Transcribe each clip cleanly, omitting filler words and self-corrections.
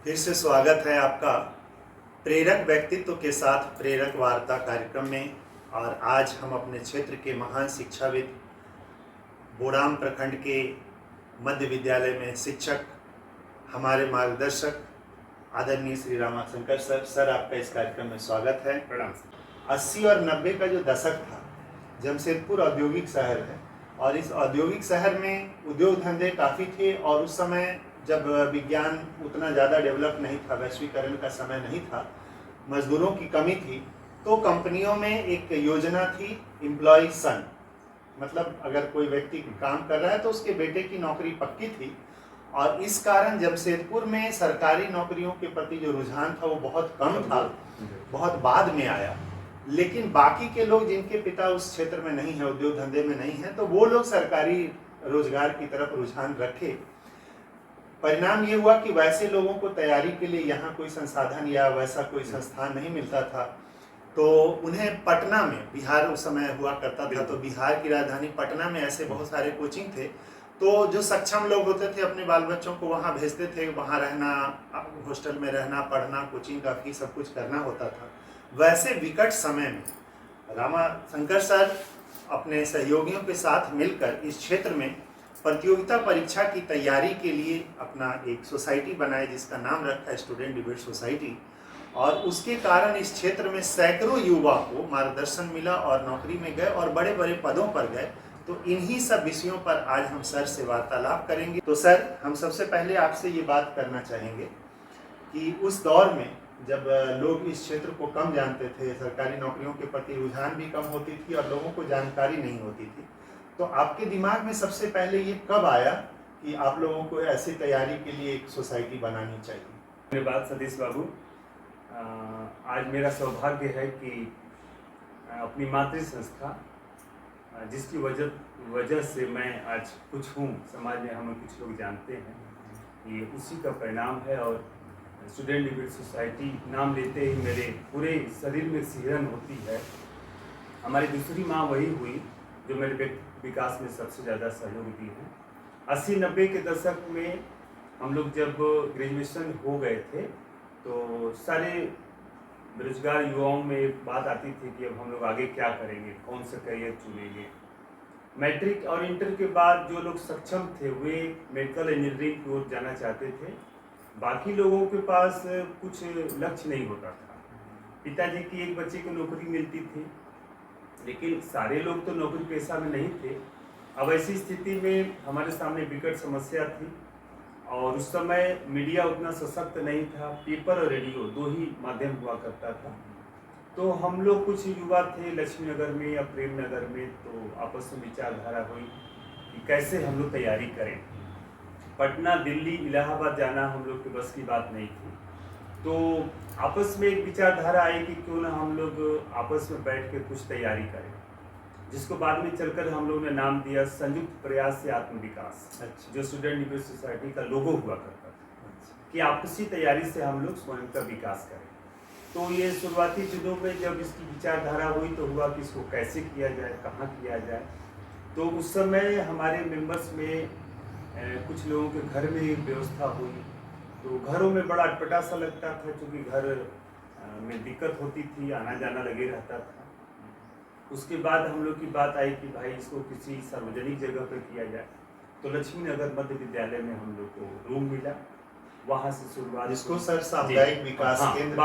फिर से स्वागत है आपका प्रेरक व्यक्तित्व के साथ प्रेरक वार्ता कार्यक्रम में। और आज हम अपने क्षेत्र के महान शिक्षाविद बोराम प्रखंड के मध्य विद्यालय में शिक्षक, हमारे मार्गदर्शक आदरणीय श्री रामाशंकर सर आपका इस कार्यक्रम में स्वागत है। प्रणाम। 80 और 90 का जो दशक था, जमशेदपुर औद्योगिक शहर है और इस औद्योगिक शहर में उद्योग धंधे काफ़ी थे। और उस समय जब विज्ञान उतना ज़्यादा डेवलप नहीं था, वैश्वीकरण का समय नहीं था, मजदूरों की कमी थी, तो कंपनियों में एक योजना थी एम्प्लॉय सन, मतलब अगर कोई व्यक्ति काम कर रहा है तो उसके बेटे की नौकरी पक्की थी। और इस कारण जमशेदपुर में सरकारी नौकरियों के प्रति जो रुझान था वो बहुत कम था, बहुत बाद में आया। लेकिन बाकी के लोग जिनके पिता उस क्षेत्र में नहीं है, उद्योग धंधे में नहीं है, तो वो लोग सरकारी रोजगार की तरफ रुझान रखे। परिणाम ये हुआ कि वैसे लोगों को तैयारी के लिए यहाँ कोई संसाधन या वैसा कोई संस्थान नहीं मिलता था, तो उन्हें पटना में, बिहार उस समय हुआ करता था, तो बिहार की राजधानी पटना में ऐसे बहुत सारे कोचिंग थे। तो जो सक्षम लोग होते थे अपने बाल बच्चों को वहाँ भेजते थे, वहाँ रहना, हॉस्टल में रहना, पढ़ना, कोचिंग का फीस सब कुछ करना होता था। वैसे विकट समय में रामाशंकर सर अपने सहयोगियों के साथ मिलकर इस क्षेत्र में प्रतियोगिता परीक्षा की तैयारी के लिए अपना एक सोसाइटी बनाए, जिसका नाम रखा है स्टूडेंट डिबेट सोसाइटी। और उसके कारण इस क्षेत्र में सैकड़ों युवा को मार्गदर्शन मिला और नौकरी में गए और बड़े बड़े पदों पर गए। तो इन्हीं सब विषयों पर आज हम सर से वार्तालाप करेंगे। तो सर, हम सबसे पहले आपसे ये बात करना चाहेंगे कि उस दौर में जब लोग इस क्षेत्र को कम जानते थे, सरकारी नौकरियों के प्रति रुझान भी कम होती थी और लोगों को जानकारी नहीं होती थी, तो आपके दिमाग में सबसे पहले ये कब आया कि आप लोगों को ऐसी तैयारी के लिए एक सोसाइटी बनानी चाहिए? धन्यवाद सतीश बाबू। आज मेरा सौभाग्य है कि अपनी मातृ संस्था, जिसकी वजह से मैं आज कुछ हूँ, समाज में हमें कुछ लोग जानते हैं, ये उसी का परिणाम है। और स्टूडेंट डिबेट सोसाइटी नाम लेते ही मेरे पूरे शरीर में सिहरन होती है। हमारी दूसरी माँ वही हुई जो मेरे विकास में सबसे ज़्यादा सहयोग दी है। 80-90 के दशक में हम लोग जब ग्रेजुएशन हो गए थे, तो सारे बेरोजगार युवाओं में एक बात आती थी कि अब हम लोग आगे क्या करेंगे, कौन सा करियर चुनेंगे। मैट्रिक और इंटर के बाद जो लोग सक्षम थे वे मेडिकल इंजीनियरिंग की ओर जाना चाहते थे। बाकी लोगों के पास कुछ लक्ष्य नहीं होता था। पिताजी की एक बच्चे को नौकरी मिलती थी, लेकिन सारे लोग तो नौकरी पेशा में नहीं थे। अब ऐसी स्थिति में हमारे सामने विकट समस्या थी और उस समय मीडिया उतना सशक्त नहीं था, पेपर और रेडियो दो ही माध्यम हुआ करता था। तो हम लोग कुछ युवा थे लक्ष्मी नगर में या प्रेम नगर में, तो आपस में विचारधारा हुई कि कैसे हम लोग तैयारी करें। पटना, दिल्ली, इलाहाबाद जाना हम लोग की बस की बात नहीं थी। तो आपस में एक विचारधारा आई कि क्यों ना हम लोग आपस में बैठ के कुछ तैयारी करें, जिसको बाद में चलकर हम लोग ने नाम दिया संयुक्त प्रयास से आत्म विकास। जो स्टूडेंट डिबेट सोसाइटी का लोगो हुआ करता था कि आपसी तैयारी से हम लोग स्वयं का विकास करें। तो ये शुरुआती दिनों में जब इसकी विचारधारा हुई तो हुआ कि इसको कैसे किया जाए, कहाँ किया जाए। तो उस समय हमारे मेंबर्स में कुछ लोगों के घर में व्यवस्था हुई, तो घरों में बड़ा अटपटा सा लगता था, क्योंकि घर में दिक्कत होती थी, आना जाना लगे रहता था। उसके बाद हम लोग की बात आई कि भाई इसको किसी सार्वजनिक जगह पर किया जाए। तो लक्ष्मी नगर मध्य विद्यालय में हम लोग को रूम मिला, वहाँ से शुरुआत। इसको सर सामुदायिक विकास केंद्र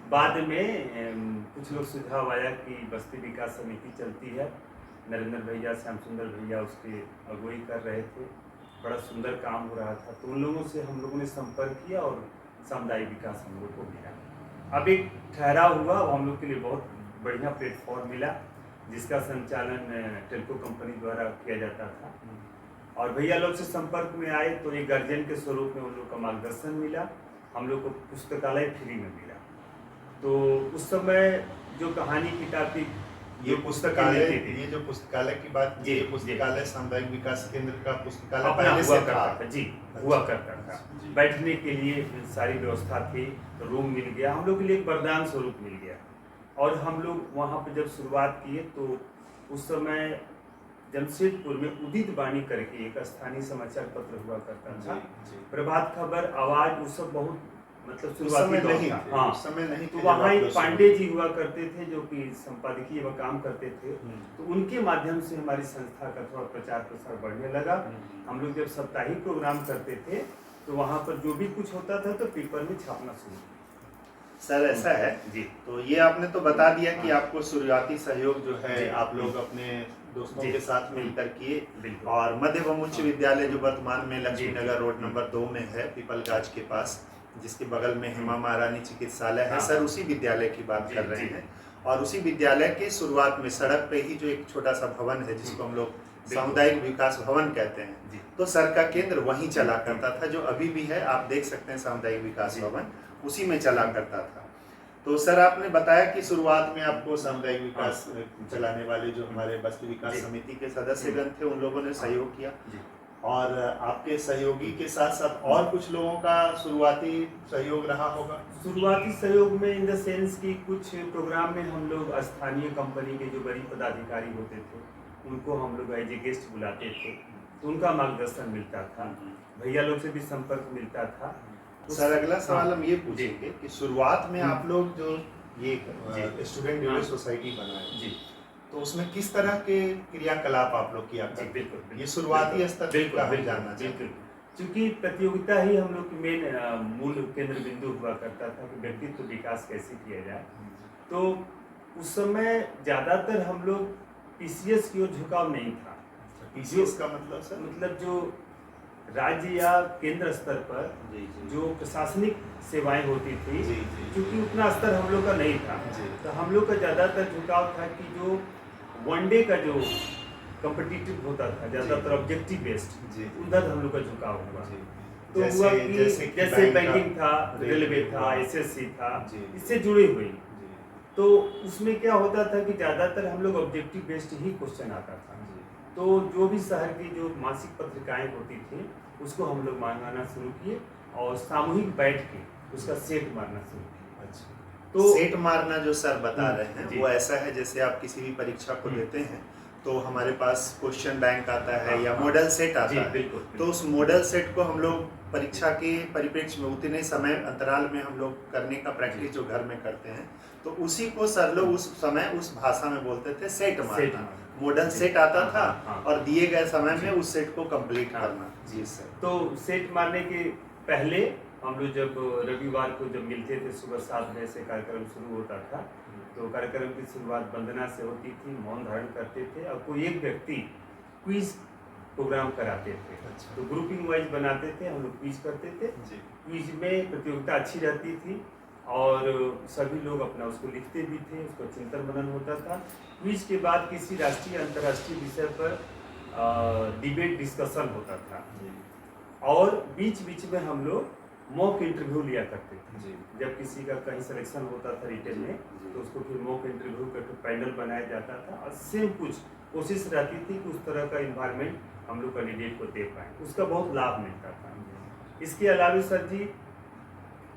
बाद में कुछ लोग सुझाव आया कि बस्ती विकास समिति चलती है, नरेंद्र भैया, श्याम सुंदर भैया उसके अगुवाई कर रहे थे, बड़ा सुंदर काम हो रहा था। तो उन लोगों से हम लोगों ने संपर्क किया और सामुदायिक विकास हम लोग को मिला। अब एक ठहराव हुआ, हम लोग के लिए बहुत बढ़िया प्लेटफॉर्म मिला, जिसका संचालन टेल्को कंपनी द्वारा किया जाता था। और भैया लोग से संपर्क में आए तो एक गार्जियन के स्वरूप में उन लोग का मार्गदर्शन मिला, हम लोग को पुस्तकालय फ्री में मिला। तो उस समय जो कहानी की टॉपिक, ये पुस्तकालय, ये जो पुस्तकालय की बात, ये पुस्तकालय सामुदायिक विकास केंद्र का पुस्तकालय पहले से था जी, हुआ करता था। बैठने के लिए सारी व्यवस्था थी, रूम मिल गया, हम लोग के लिए एक वरदान स्वरूप मिल गया। और हम लोग वहाँ पे जब शुरुआत किए तो उस समय जमशेदपुर में उदित वाणी करके एक स्थानीय समाचार पत्र हुआ करता था। जी। प्रभात खबर, आवाज, वो सब बहुत मतलब उस शुरुआती समय दौर नहीं था। थे, हाँ, उस समय नहीं तो थे वहाँ जब आप एक लोग पांडे शुरू जी हुआ करते थे जो कि संपादकीय व काम करते थे। तो उनके माध्यम से हमारी संस्था का थोड़ा प्रचार प्रसार बढ़ने लगा। हम लोग जब साप्ताहिक प्रोग्राम करते थे तो वहाँ पर जो भी कुछ होता था तो पेपर में छापना शुरू किया। सर ऐसा है जी। तो ये आपने तो बता दिया कि हाँ। आपको शुरुआती सहयोग जो है जी। आप लोग अपने दोस्तों जी। के साथ मिलकर किए, बिल्कुल। और मध्य एवं उच्च हाँ। विद्यालय जो वर्तमान में जी। लक्ष्मी नगर रोड नंबर 2 में है, पीपलगाछ के पास, जिसके बगल में हेमा महारानी चिकित्सालय है, हाँ। सर उसी विद्यालय की बात जी, कर रहे जी। हैं। और उसी विद्यालय के शुरुआत में सड़क पे ही जो एक छोटा सा भवन है जिसको हम लोग सामुदायिक विकास भवन कहते हैं, जी। तो सर का केंद्र वहीं चला जी। करता था, जो अभी भी है, आप देख सकते हैं सामुदायिक विकास जी। भवन उसी में चला करता था। तो सर आपने बताया कि शुरुआत में आपको सामुदायिक विकास चलाने वाले जो हमारे बस्ती विकास जी। समिति के सदस्यगण थे उन लोगों ने सहयोग किया, जी। और आपके सहयोगी के साथ साथ और कुछ लोगों का शुरुआती सहयोग रहा होगा। शुरुआती सहयोग में इन द सेंस कि कुछ प्रोग्राम में हम लोग स्थानीय कंपनी के जो बड़ी पदाधिकारी होते थे उनको हम लोग एज ए गेस्ट बुलाते थे, तो उनका मार्गदर्शन मिलता था, भैया लोग से भी संपर्क मिलता था। सर अगला सवाल हाँ। हम ये पूछेंगे कि शुरुआत में आप लोग जो ये जी। स्टूडेंट हाँ। यूनिट सोसाइटी बनाए, जी। तो उसमें किस तरह के क्रियाकलाप आप लोग किया जी, करते? बिल्कुल। ये शुरुआती स्तर बिल्कुल, का हम बिल्कुल, जानना चाहते बिल्कुल। हैं। क्योंकि प्रतियोगिता ही हम लोग की मूल केंद्र बिंदु हुआ करता था कि व्यक्तित्व विकास कैसे किया जाए। तो उस समय ज़्यादातर हम लोग पीसीएस की ओर झुकाव नहीं था। पीसीएस का मतलब सर? मतलब जो राज्य या केंद्र स्तर पर जो प्रशासनिक सेवाएं होती थी, जी, जी। क्योंकि उतना स्तर हम लोग का नहीं था, जी। तो हम लोग का ज़्यादातर झुकाव था कि जो वनडे का जो कॉम्पिटिटिव होता था, ज़्यादातर ऑब्जेक्टिव बेस्ड, जी। उधर हम लोग का झुकाव हुआ। जी। तो जैसे- हुआ कि जैसे कि जैसे बैंक बैंकिंग का, था, रेलवे था, हुआ। एसएससी था, जी। इससे जुड़ी हुई। जी। तो उसमें क्या होता था कि ज़्यादातर हम लोग ऑब्जेक्टिव बेस्ड ही क्वेश्चन आता था। तो जो भी शहर की जो मासिक पत्रिकाएं होती थी उसको हम लोग मंगाना शुरू किए और सामूहिक बैठ के उसका सेट मारना शुरू किया। अच्छा। तो सेट मारना जो सर बता रहे हैं जी। वो ऐसा है जैसे आप किसी भी परीक्षा को देते हैं तो हमारे पास क्वेश्चन बैंक आता है या हाँ। मॉडल सेट जी, आता है, बिल्कुल। तो उस मॉडल सेट को हम लोग परीक्षा के परिप्रेक्ष्य में उतने समय अंतराल में हम लोग करने का प्रैक्टिस जो घर में करते हैं, तो उसी को सर लोग उस समय उस भाषा में बोलते थे सेट मारना। मॉडल सेट आता था और दिए गए समय में उस सेट को कंप्लीट करना। जी सर। तो सेट मारने के पहले हम लोग जब रविवार को जब मिलते थे सुबह 7 बजे से कार्यक्रम शुरू होता था, तो कार्यक्रम की शुरुआत वंदना से होती थी, मौन धारण करते थे और कोई एक व्यक्ति क्विज प्रोग्राम कराते थे। अच्छा। तो ग्रुपिंग वाइज बनाते थे, हम लोग क्विज करते थे। जी। क्विज में प्रतियोगिता अच्छी रहती थी और सभी लोग अपना उसको लिखते भी थे, उसको चिंतन मनन होता था। क्विज के बाद किसी राष्ट्रीय अंतर्राष्ट्रीय विषय पर डिबेट डिस्कशन होता था और बीच बीच में हम लोग मॉक इंटरव्यू लिया करते थे। जी। जब किसी का कहीं सिलेक्शन होता था रिटेन में, तो उसको फिर मॉक इंटरव्यू करके पैनल बनाया जाता था और सेम कुछ कोशिश रहती थी कि उस तरह का इन्वायरमेंट हम लोग कैंडिडेट को दे पाए, उसका बहुत लाभ मिलता था। इसके अलावा सर जी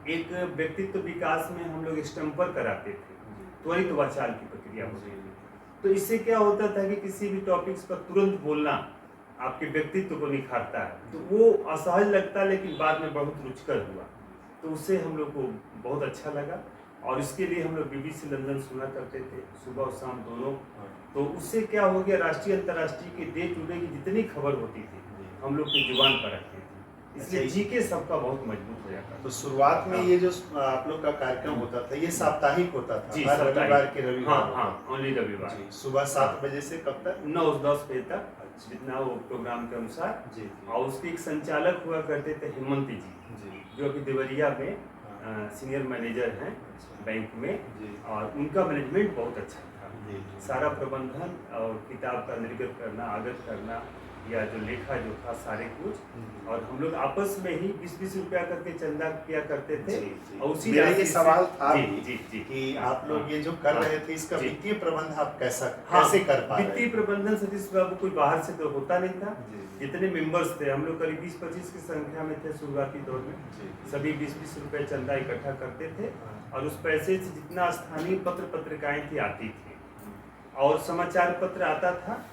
एक व्यक्तित्व विकास में हम लोग स्टम्पर कराते थे, त्वरित वाचाल की प्रक्रिया होती थी। तो इससे क्या होता था कि किसी भी टॉपिक्स पर तुरंत बोलना आपके व्यक्तित्व को निखारता है, तो वो असहज लगता लेकिन बाद में बहुत रुचिकर हुआ, तो उससे हम लोग को बहुत अच्छा लगा और इसके लिए हम लोग BBC लंदन सुना करते थे सुबह और शाम दोनों। तो उससे क्या हो गया, राष्ट्रीय अंतर्राष्ट्रीय के डे टू डे की जितनी खबर होती थी हम लोग की जुबान पर रखते थे, इसलिए जीके सबका बहुत मजबूत हो जाता। तो शुरुआत में ये जो आप लोग का कार्यक्रम होता था ये साप्ताहिक होता था? जी, हर रविवार के रविवार। हाँ, ओनली रविवार। जी। सुबह 7 बजे से कब तक? 9-10 बजे तक, जितना वो प्रोग्राम के अनुसार। जी। और उसके एक संचालक हुआ करते थे हेमंत जी, जो अभी देवरिया में सीनियर मैनेजर हैं बैंक में, और उनका मैनेजमेंट बहुत अच्छा था। सारा प्रबंधन और किताब का निर्गत करना, आगत करना या जो लेखा जो था सारे कुछ, और हम लोग आपस में ही 20-20 रुपया करके चंदा किया करते थे। और उसी मेरा ये सवाल था जी कि आप लोग ये जो कर रहे थे इसका जी। वित्तीय प्रबंध आप कैसे कर पा रहे? वित्तीय प्रबंधन सतीश बाबू कोई बाहर से तो होता नहीं था। जितने मेंबर्स थे हम लोग करीब 20-25 की संख्या में थे शुरुआती दौर में, सभी 20-20 रुपए चंदा इकट्ठा करते थे और उस पैसे से जितना स्थानीय पत्र पत्रिकाएं थी आती थी और समाचार पत्र आता था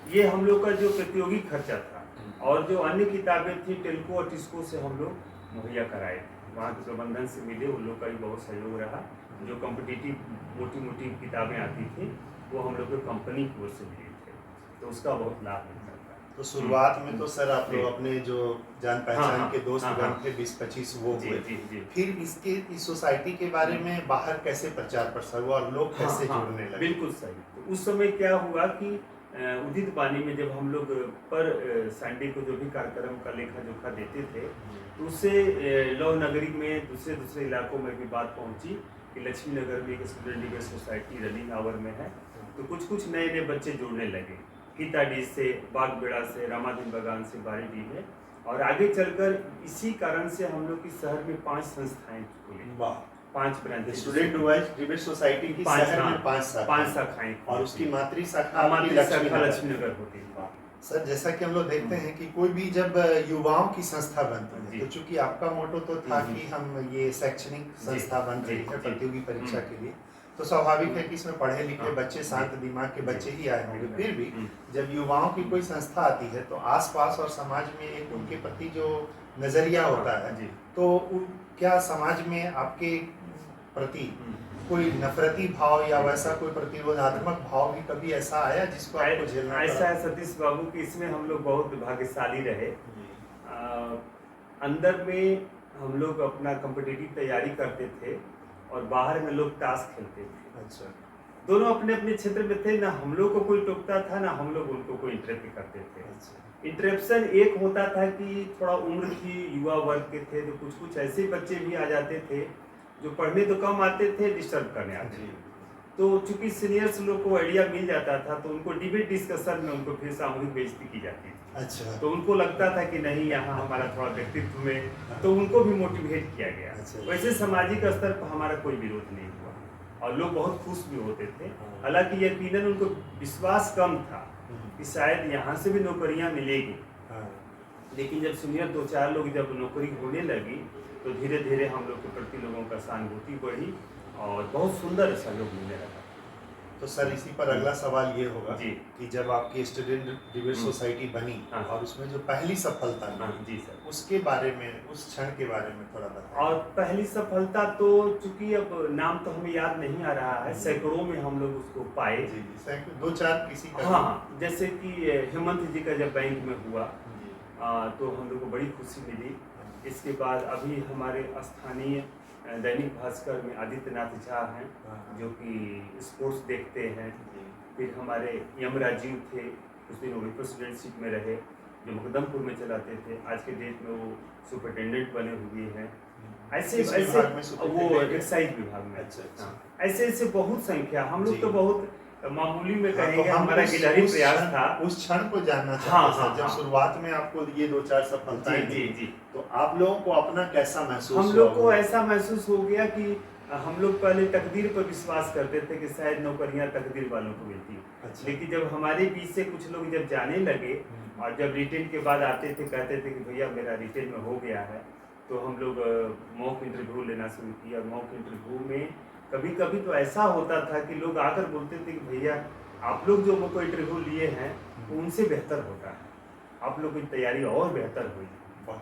ये हम लोग का जो प्रतियोगी खर्चा था और जो अन्य किताबें थी टेल्को और टिस्को से हम लोग मुहैया कराए थे। वहाँ के प्रबंधन से मिले, उन लोग का भी बहुत सहयोग रहा। जो कॉम्पिटिटिव मोटी मोटी किताबें आती थी वो हम लोग को कंपनी की ओर से मिली थे, तो उसका बहुत लाभ मिलता था। तो शुरुआत में तो सर आप लोग अपने जो जान पहचान हाँ, के दोस्त हाँ, गण हाँ। थे 20-25 वो जी, हुए, जी, जी। फिर इसके इस सोसाइटी के बारे में बाहर कैसे प्रचार प्रसार हुआ और लोग कैसे जुड़ने लगे? बिल्कुल सही। तो उस समय क्या हुआ कि उदित वाणी में जब हम लोग पर संडे को जो भी कार्यक्रम का लेखा जोखा देते थे, तो उससे लौ नगरी में दूसरे दूसरे इलाकों में भी बात पहुंची कि लक्ष्मी नगर में एक student debate society running hour में है। तो कुछ कुछ नए नए बच्चे जुड़ने लगे, गीताडी से, बागबेड़ा से, रामाधीन बागान से, बारीडी में। और आगे चलकर इसी कारण से हम लोग की शहर में 5 संस्थाएं खुली, वाह, 5 branch student wise debate society की शहर में 5 शाखाएं और उसकी मातृ शाखा हमारी लक्ष्मी लक्ष्मी नगर होती है। सर जैसा कि हम लोग देखते हैं कि कोई भी जब युवाओं की संस्था बनती है, तो चूंकि आपका मोटो तो था कि हम ये शैक्षणिक संस्था बन रही है प्रतियोगी परीक्षा के लिए, तो स्वाभाविक है कि इसमें पढ़े लिखे बच्चे, शांत दिमाग के बच्चे ही आए होंगे। फिर भी जब युवाओं की कोई संस्था आती है तो आसपास और समाज में एक उनके प्रति जो नजरिया होता है, तो क्या समाज में आपके प्रति कोई नफरती भाव या वैसा कोई प्रतिरोधात्मक भाव भी कभी ऐसा आया जिसको आपको झेलना पड़ा? ऐसा है सतीश बाबू कि इसमें हम लोग बहुत भाग्यशाली रहे। अंदर में हम लोग अपना कॉम्पिटिटिव तैयारी करते थे और बाहर में लोग ताश खेलते थे। अच्छा, दोनों अपने अपने क्षेत्र में थे, ना हम लोग को कोई टोकता था ना हम लोग उनको कोई इंटरेक्ट करते थे। अच्छा। इंटरेप्शन एक होता था कि थोड़ा उम्र की युवा वर्ग के थे, तो कुछ कुछ ऐसे बच्चे भी आ जाते थे जो पढ़ने तो कम आते थे, डिस्टर्ब करने आते थे। तो चूंकि सीनियर्स लोग को आइडिया मिल जाता था तो उनको डिबेट डिस्कशन में उनको फिर सामूहिक बेइज्जती की जाती थी। अच्छा। तो उनको लगता था कि नहीं यहाँ हमारा थोड़ा व्यक्तित्व में, तो उनको भी मोटिवेट किया गया। अच्छा। वैसे सामाजिक स्तर पर हमारा कोई विरोध नहीं हुआ और लोग बहुत खुश भी होते थे। हालांकि यकीनन उनको विश्वास कम था कि शायद यहाँ से भी नौकरियाँ मिलेगी, लेकिन जब सीनियर 2-4 लोग जब नौकरी होने लगी तो धीरे धीरे हम लोग के प्रति लोगों का सहानुभूति बढ़ी और बहुत सुंदर सहयोग मिलने लगा। तो सर इसी पर अगला सवाल ये होगा जी कि जब आपकी स्टूडेंट डिबेट सोसाइटी बनी और उसमें जो पहली सफलता मिली, जी सर, उसके बारे में, उस क्षण के बारे में थोड़ा बताएं। और पहली सफलता तो चूंकि अब नाम तो हमें याद नहीं आ रहा है, सैकड़ों में हम लोग उसको पाए। जी, 2-4 किसी का। हाँ, जैसे कि हेमंत जी का जब बैंक में हुआ तो हम लोग को बड़ी खुशी मिली। इसके बाद अभी हमारे स्थानीय दैनिक भास्कर में आदित्यनाथ झा हैं जो कि स्पोर्ट्स देखते हैं। फिर हमारे यम राजीव थे, उस दिन वो रिप्रेजेंटेटिवशिप में रहे, जो मुकदमपुर में चलाते थे, आज के डेट में वो सुपरिटेंडेंट बने हुए हैं। ऐसे वो एक्साइज विभाग में। अच्छा। ऐसे ऐसे बहुत संख्या, हम लोग तो बहुत मामूली में कहेंगे, तो हमारा गिलहरी प्रयास था। उस क्षण को जानना चाहते हैं। जब शुरुआत में आपको ये 2-4 सफलताएं जी, तो आप लोगों को अपना कैसा महसूस हुआ? हम लोग को ऐसा महसूस हो गया कि हम लोग पहले तकदीर पर विश्वास करते थे कि शायद नौकरियां तकदीर वालों को मिलती। अच्छा। लेकिन जब हमारे बीच से कुछ लोग जब जाने लगे और जब रिटेन के बाद आते थे, कहते थे कि भैया मेरा रिटेन में हो गया है, तो हम लोग मॉक इंटरव्यू लेना शुरू किया। मॉक इंटरव्यू में कभी कभी तो ऐसा होता था कि लोग आकर बोलते थे कि भैया आप लोग जो मॉक इंटरव्यू लिए हैं वो उनसे बेहतर होता है, आप लोग की तैयारी और बेहतर हुई।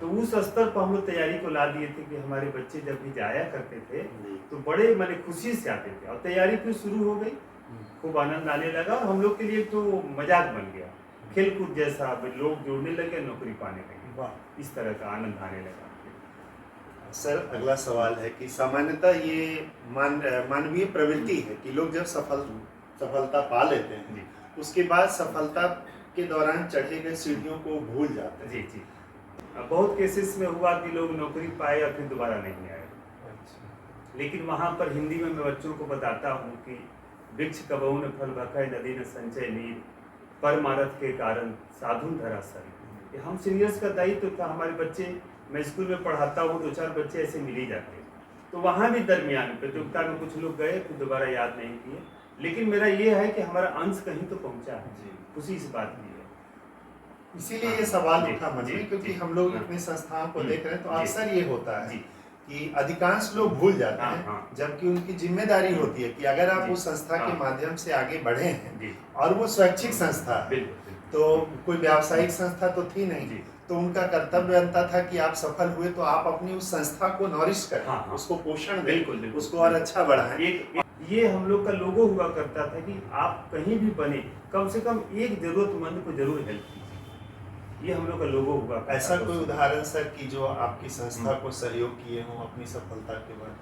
तो उस स्तर पर हम लोग तैयारी को ला दिए थे कि हमारे बच्चे जब भी जाया करते थे तो बड़े माने खुशी से आते थे और तैयारी फिर शुरू हो गई, खूब आनंद आने लगा और हम लोग के लिए तो मजाक बन गया, खेल कूद जैसा। लोग जुड़ने लगे, नौकरी पाने लगे, इस तरह का आनंद आने लगा। सर अगला सवाल है कि सामान्यतः ये मानवीय प्रवृत्ति है कि लोग जब सफलता पा लेते हैं उसके बाद सफलता के दौरान चढ़े गए सीढ़ियों को भूल जाते हैं। जी, बहुत केसेस में हुआ कि लोग नौकरी पाए और फिर दोबारा नहीं आए। लेकिन वहाँ पर हिंदी में मैं बच्चों को बताता हूँ कि वृक्ष कबहू न फल भखै, नदी न संचय नीर, परमारथ के कारण साधुन धरा सर। हम सीनियर्स का दायित्व था, हमारे बच्चे, मैं स्कूल में पढ़ाता हूँ, 2-4 बच्चे ऐसे मिल ही जाते। तो वहाँ भी दरमियान प्रतियोगिता में कुछ लोग गए फिर दोबारा याद नहीं किए, लेकिन मेरा ये है कि हमारा अंश कहीं तो पहुँचा है, खुशी इस बात की है। इसीलिए ये सवाल उठा मन में, क्योंकि हम लोग अपनी संस्थाओं को देख रहे हैं तो अक्सर ये होता है कि अधिकांश लोग भूल जाते हैं, जबकि उनकी जिम्मेदारी होती है कि अगर आप उस संस्था के माध्यम से आगे बढ़े हैं और वो स्वैच्छिक संस्था है तो कोई व्यावसायिक संस्था तो थी नहीं, जी। तो उनका कर्तव्य बनता था कि आप सफल हुए तो आप अपनी उस संस्था को नॉरिश करें, हाँ, हाँ। उसको पोषण दें, बिल्कुल, बिल्कुल, उसको और बिल्कुल। अच्छा बढ़ाएं। ये हम लोग का लोगो हुआ करता था कि आप कहीं भी बने, कम से कम एक जरूरतमंद को जरूर हेल्प कीजिए। ये हम लोग का लोगो हुआ करता ऐसा था कोई उस समय। उदाहरण सर कि जो आपकी संस्था को सहयोग किए हों अपनी सफलता के बाद?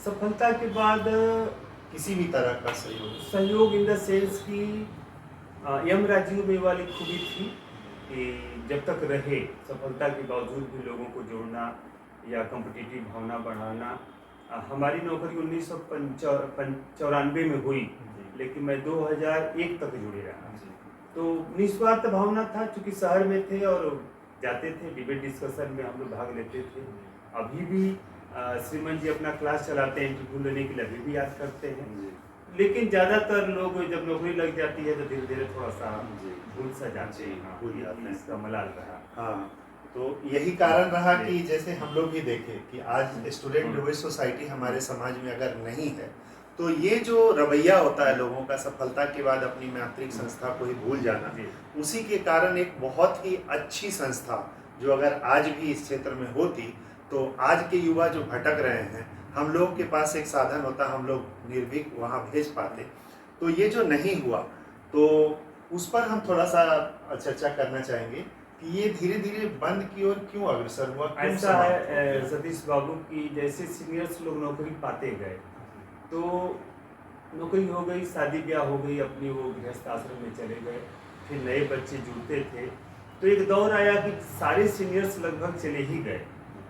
सफलता के बाद किसी भी तरह का सहयोग? सहयोग इन द सेंस कि यम राजीव में वाली खूबी थी कि जब तक रहे, सफलता के बावजूद भी लोगों को जोड़ना या कॉम्पिटिटिव भावना बढ़ाना। हमारी नौकरी 1994 में हुई, लेकिन मैं 2001 तक जुड़े रहा। तो निस्वार्थ भावना था, चूंकि शहर में थे और जाते थे डिबेट डिस्कशन में, हम लोग भाग लेते थे। अभी भी श्रीमन जी अपना क्लास चलाते हैं, इंटरव्यू लेने के लिए अभी भी याद करते हैं। लेकिन ज़्यादातर लोग जब नौकरी लग जाती है तो धीरे धीरे थोड़ा सा भूल सा जाते हैं। भूल जाते हैं। इसका मलाल रहा। हाँ, तो यही कारण रहा कि जैसे हम लोग भी देखें कि आज स्टूडेंट डिबेट सोसाइटी हमारे समाज में अगर नहीं है, तो ये जो रवैया होता है लोगों का सफलता के बाद अपनी मातृक संस्था को ही भूल जाना, उसी के कारण एक बहुत ही अच्छी संस्था जो अगर आज भी इस क्षेत्र में होती तो आज के युवा जो भटक रहे हैं, हम लोग के पास एक साधन होता, हम लोग निर्भीक वहाँ भेज पाते। तो ये जो नहीं हुआ, तो उस पर हम थोड़ा सा चर्चा करना चाहेंगे कि ये धीरे धीरे बंद की ओर क्यों अग्रसर हुआ, क्यों ऐसा समाप्त हो है गया? सतीश बाबू की जैसे सीनियर्स लोग नौकरी पाते गए, तो नौकरी हो गई, शादी ब्याह हो गई, अपनी वो गृहस्थ आश्रम में चले गए, फिर नए बच्चे जुड़ते थे। तो एक दौर आया कि सारे सीनियर्स लगभग चले ही गए।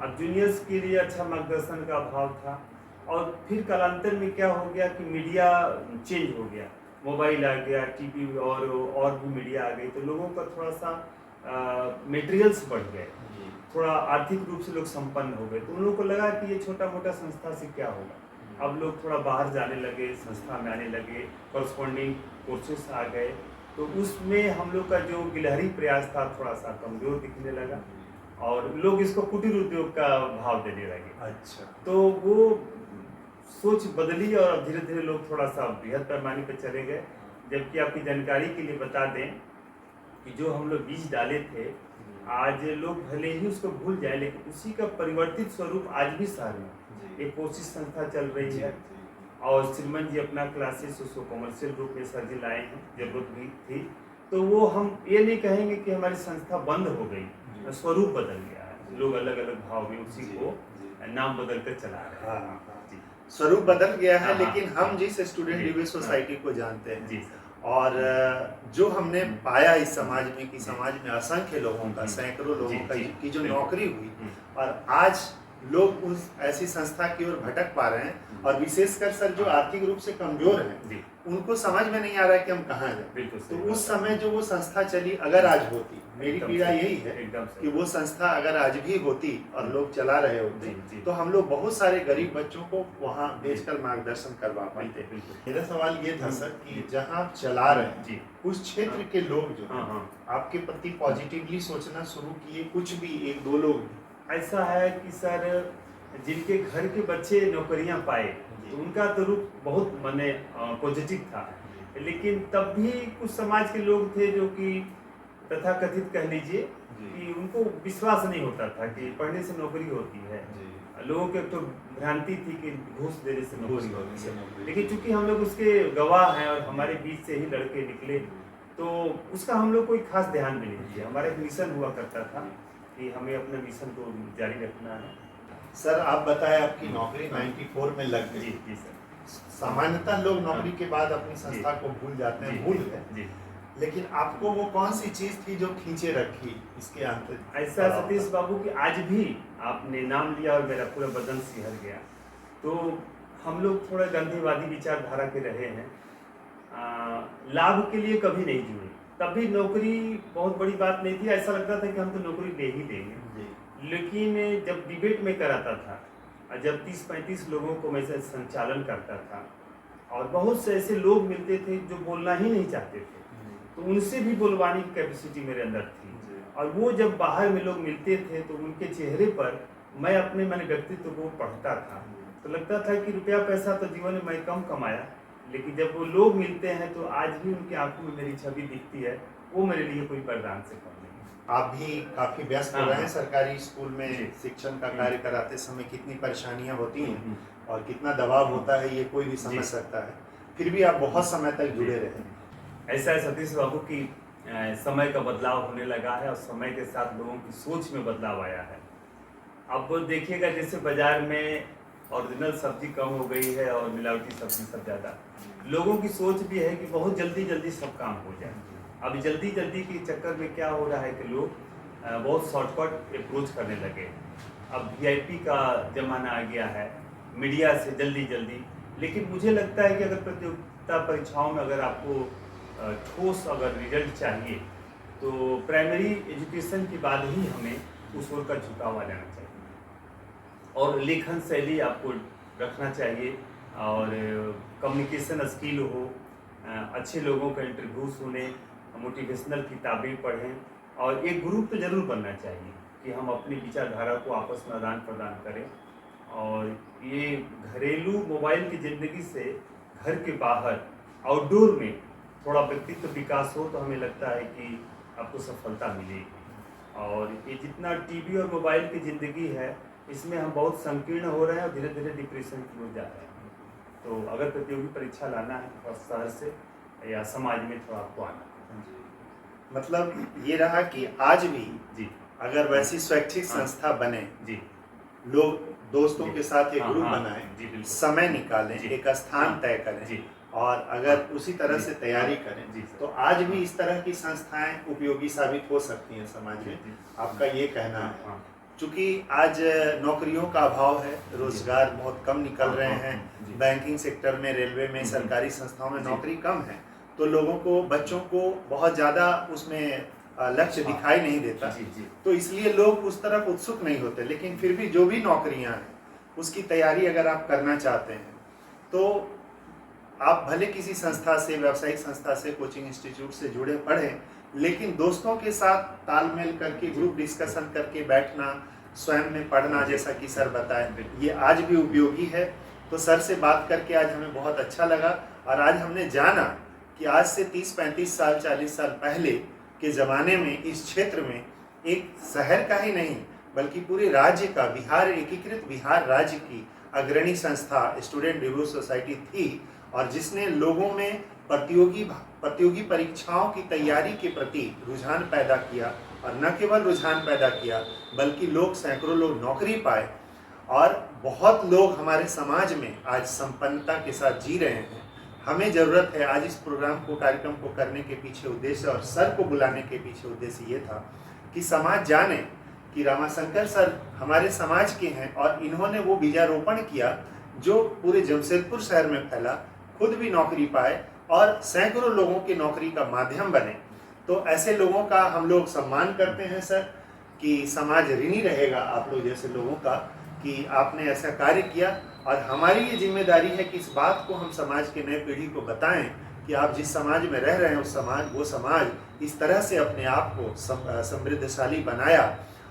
अब जूनियर्स के लिए अच्छा मार्गदर्शन का अभाव था। और फिर कालांतर में क्या हो गया कि मीडिया चेंज हो गया, मोबाइल आ गया, टीवी और भी मीडिया आ गई, तो लोगों का थोड़ा सा मटेरियल्स बढ़ गए, थोड़ा आर्थिक रूप से लोग संपन्न हो गए। तो उन लोगों को लगा कि ये छोटा मोटा संस्था से क्या होगा। अब लोग थोड़ा बाहर जाने लगे, संस्था में आने लगे, कॉरस्पॉन्डिंग कोर्सेस आ गए। तो उसमें हम लोग का जो गिलहरी प्रयास था थोड़ा सा कमजोर दिखने लगा और लोग इसको कुटीर उद्योग का भाव देने लगे। अच्छा, तो वो सोच बदली और धीरे धीरे लोग थोड़ा सा बृहद पैमाने पर चले गए। जबकि आपकी जानकारी के लिए बता दें कि जो हम लोग बीज डाले थे, आज लोग भले ही उसको भूल जाए, लेकिन उसी का परिवर्तित स्वरूप आज भी शहर में एक कोशिश संस्था चल रही है। और श्रीमन जी अपना क्लासेस उसको कमर्शियल रूप में सर जी लाए हैं, जरूरत भी थी। तो वो हम ये नहीं कहेंगे कि हमारी संस्था बंद हो गई, स्वरूप बदल गया है, लोग अलग अलग भाव में उसी को नाम बदल कर चला रहे हैं। हाँ, जी स्वरूप बदल गया है, हाँ, लेकिन हम हाँ, जिस स्टूडेंट जी, डिबेट हाँ, सोसाइटी को जानते हैं जी सर। और जो हमने पाया इस समाज में कि जी। समाज में असंख्य लोगों का, सैकड़ों लोगों का जी, की जो बिल्कुल। नौकरी हुई, और आज लोग उस ऐसी संस्था की ओर भटक पा रहे हैं, और विशेषकर सर जो आर्थिक रूप से कमजोर हैं, जी, उनको समझ में नहीं आ रहा है कि हम कहाँ जाएं। बिल्कुल तो सही उस बात है। समय जो वो संस्था चली, अगर आज होती, मेरी एकदम पीड़ा सही, यही है एकदम कि सही। वो संस्था अगर आज भी होती और लोग चला रहे होते, जी, जी। तो हम लोग बहुत सारे गरीब बच्चों को वहाँ भेजकर मार्गदर्शन करवा पाते। बिल्कुल, बिल्कुल। मेरा सवाल ये था सर कि जहाँ आप चला रहे हैं, जी। उस क्षेत्र के लोग जो हाँ, हैं, हाँ। आपके प्रति पॉजिटिवली सोचना शुरू किए, कुछ भी एक दो लोग भी? ऐसा है कि सर जिनके घर के बच्चे नौकरियां पाए, तो उनका तो रूप बहुत माने पॉजिटिव था। लेकिन तब भी कुछ समाज के लोग थे जो कि तथाकथित कह लीजिए कि उनको विश्वास नहीं होता था कि पढ़ने से नौकरी होती है। लोगों के तो भ्रांति थी कि घूस देने से नौकरी होती है। लेकिन चूंकि हम लोग उसके गवाह हैं और हमारे बीच से ही लड़के निकले, तो उसका हम लोग कोई खास ध्यान भी नहीं दिया। हमारा एक मिशन हुआ करता था कि हमें अपने मिशन को जारी रखना है। सर आप बताएं, आपकी नौकरी 94 में लग जी गई। जी सर। सामान्यतः लोग नौकरी के बाद अपनी संस्था को भूल जाते हैं, भूल गए, जी। लेकिन आपको वो कौन सी चीज थी जो खींचे रखी इसके अंत? ऐसा सतीश बाबू कि आज भी आपने नाम लिया और मेरा पूरा बदन सिहर गया। तो हम लोग थोड़ा गांधीवादी विचारधारा के रहे हैं, लाभ के लिए कभी नहीं जुड़े। तभी नौकरी बहुत बड़ी बात नहीं थी, ऐसा लगता था कि हम तो नौकरी ले ही लेंगे। लेकिन जब डिबेट में कराता था, जब 30-35 लोगों को मैं संचालन करता था और बहुत से ऐसे लोग मिलते थे जो बोलना ही नहीं चाहते थे, तो उनसे भी बुलवाने की कैपेसिटी मेरे अंदर थी। और वो जब बाहर में लोग मिलते थे तो उनके चेहरे पर मैं अपने मन व्यक्तित्व को पढ़ता था, तो लगता था कि रुपया पैसा तो जीवन में मैं कम कमाया, लेकिन जब वो लोग मिलते हैं तो आज भी उनकी आंखों में मेरी छवि दिखती है वो मेरे लिए कोई वरदान से कम नहीं है। आप भी काफी व्यस्त हो हाँ, रहे हैं हाँ। सरकारी स्कूल जी। में शिक्षण का हम्म। कार्य कराते समय कितनी परेशानियां होती हैं हम्म। और कितना दबाव होता है ये कोई भी समझ जी। सकता है, फिर भी आप बहुत समय तक जुड़े रहे। ऐसा है सतीश बाबू कि समय का बदलाव होने लगा है और समय के साथ लोगों की सोच में बदलाव आया है। अब देखिएगा जैसे बाजार में ओरिजिनल सब्जी कम हो गई है और मिलावटी सब्जी सब ज़्यादा, लोगों की सोच भी है कि बहुत जल्दी जल्दी सब काम हो जाए। अब जल्दी जल्दी के चक्कर में क्या हो रहा है कि लोग बहुत शॉर्टकट अप्रोच करने लगे। अब वीआईपी का ज़माना आ गया है, मीडिया से जल्दी जल्दी। लेकिन मुझे लगता है कि अगर प्रतियोगिता परीक्षाओं में अगर आपको ठोस अगर रिजल्ट चाहिए तो प्राइमरी एजुकेशन के बाद ही हमें उस ओर का झुकाव आ जाना चाहिए और लेखन शैली आपको रखना चाहिए और कम्युनिकेशन स्किल हो, अच्छे लोगों का इंटरव्यू सुने, मोटिवेशनल किताबें पढ़ें और एक ग्रुप तो जरूर बनना चाहिए कि हम अपनी विचारधारा को आपस में आदान प्रदान करें। और ये घरेलू मोबाइल की ज़िंदगी से घर के बाहर आउटडोर में थोड़ा व्यक्तित्व विकास हो तो हमें लगता है कि आपको सफलता मिलेगी। और ये जितना टीवी और मोबाइल की ज़िंदगी है इसमें हम बहुत संकीर्ण हो रहे हैं और धीरे धीरे डिप्रेशन की ओर जा रहे हैं। तो अगर प्रतियोगी परीक्षा लाना है तो शहर से या समाज में थोड़ा आपको आना है। मतलब ये रहा कि आज भी जी अगर वैसी स्वैच्छिक हाँ। संस्था बने, जी लोग दोस्तों जी। के साथ एक हाँ, ग्रुप हाँ, बनाएं, जी बिल्कुल। समय निकालें, जी। एक स्थान हाँ, तय करें जी। और अगर हाँ, उसी तरह जी, से तैयारी हाँ, करें जी सर। तो आज भी इस तरह की संस्थाएं उपयोगी साबित हो सकती हैं समाज में। जी, आपका ये कहना हाँ, है। हाँ। चूंकि आज नौकरियों का अभाव है, रोजगार बहुत कम निकल हाँ, रहे हाँ, हैं, जी। बैंकिंग सेक्टर में, रेलवे में, सरकारी संस्थाओं में जी। नौकरी कम है, तो लोगों को, बच्चों को बहुत ज़्यादा उसमें लक्ष्य हाँ। दिखाई नहीं देता, जी, जी। तो इसलिए लोग उस तरफ उत्सुक नहीं होते। लेकिन फिर भी जो भी नौकरियां हैं उसकी तैयारी अगर आप करना चाहते हैं तो आप भले किसी संस्था से, व्यावसायिक संस्था से, कोचिंग इंस्टीट्यूट से जुड़े पढ़ें, लेकिन दोस्तों के साथ तालमेल करके, ग्रुप डिस्कशन करके बैठना, स्वयं में पढ़ना, जैसा कि सर बताए, ये आज भी उपयोगी है। तो सर से बात करके आज हमें बहुत अच्छा लगा और आज हमने जाना कि आज से 30-35 साल, 40 साल पहले के ज़माने में इस क्षेत्र में एक शहर का ही नहीं बल्कि पूरे राज्य का, बिहार, एकीकृत बिहार राज्य की अग्रणी संस्था स्टूडेंट रिव्यू सोसाइटी थी और जिसने लोगों में प्रतियोगी परीक्षाओं की तैयारी के प्रति रुझान पैदा किया और न केवल रुझान पैदा किया बल्कि सैकड़ों लोग नौकरी पाए और बहुत लोग हमारे समाज में आज संपन्नता के साथ जी रहे हैं। हमें ज़रूरत है, आज इस प्रोग्राम को, कार्यक्रम को करने के पीछे उद्देश्य और सर को बुलाने के पीछे उद्देश्य ये था कि समाज जाने कि रामाशंकर सर हमारे समाज के हैं और इन्होंने वो बीजारोपण किया जो पूरे जमशेदपुर शहर में फैला, खुद भी नौकरी पाए और सैकड़ों लोगों की नौकरी का माध्यम बने। तो ऐसे लोगों का हम लोग सम्मान करते हैं सर, कि समाज ऋणी रहेगा आप लोग जैसे लोगों का कि आपने ऐसा कार्य किया और हमारी ये जिम्मेदारी है कि इस बात को हम समाज के नए पीढ़ी को बताएं कि आप जिस समाज में रह रहे हैं वो समाज इस तरह से अपने आप को समृद्धशाली बनाया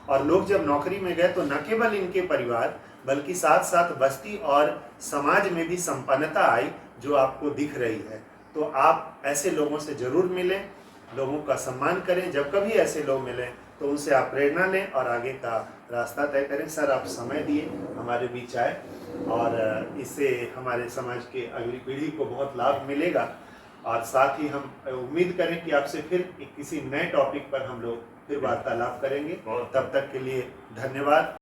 और लोग जब नौकरी में गए तो न केवल इनके परिवार बल्कि साथ साथ बस्ती और समाज में भी संपन्नता आई जो आपको दिख रही है। तो आप ऐसे लोगों से जरूर मिलें, लोगों का सम्मान करें, जब कभी ऐसे लोग मिलें तो उनसे आप प्रेरणा लें और आगे का रास्ता तय करें। सर आप समय दिए, हमारे बीच आए और इससे हमारे समाज के अगली पीढ़ी को बहुत लाभ मिलेगा और साथ ही हम उम्मीद करें कि आपसे फिर किसी नए टॉपिक पर हम लोग फिर वार्तालाप करेंगे। तब तक के लिए धन्यवाद।